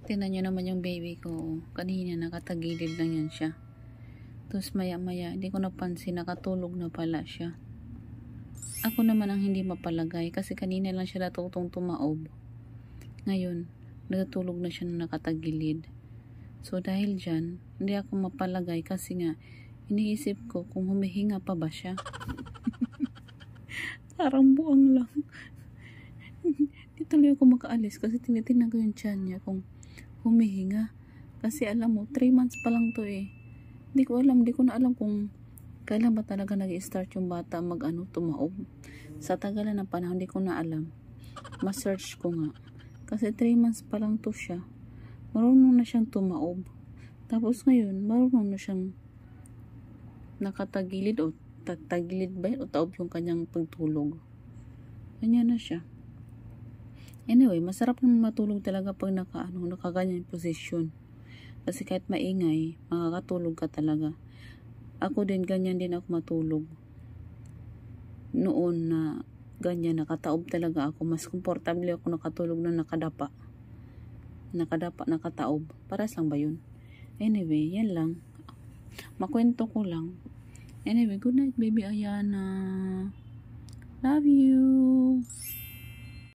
Tingnan nyo naman yung baby ko. Kanina nakatagilid lang yan siya. Tapos maya maya, hindi ko napansin, nakatulog na pala siya. Ako naman ang hindi mapalagay kasi kanina lang siya natutong tumaob. Ngayon, natutulog na siya na nakatagilid. So dahil dyan, hindi ako mapalagay kasi nga, iniisip ko kung humihinga pa ba siya. Parang buang lang. Di tuloy ako makaalis kasi tinitingnan ko yung tiyan niya kung humihinga. Kasi alam mo, 3 months pa lang to eh. Di ko na alam kung kailan ba talaga nag-start yung bata tumaob. Sa tagalan ng panahon, di ko na alam. Ma-search ko nga. Kasi 3 months pa lang to siya. Marunong na siyang tumaob. Tapos ngayon, marunong na siyang nakatagilid o tatagilid ba yun? O taob yung kanyang pagtulog. Ganyan na siya. Anyway, masarap naman matulog talaga pag nakaganyan posisyon. Kasi kahit maingay, makakatulog ka talaga. Ako din, ganyan din ako matulog. Noon na ganyan, nakataob talaga ako. Mas komportable ako nakatulog na nakadapa. Nakataob. Paras lang ba yun? Anyway, yan lang. Makwento ko lang. Anyway, good night, baby Ayana. Love you.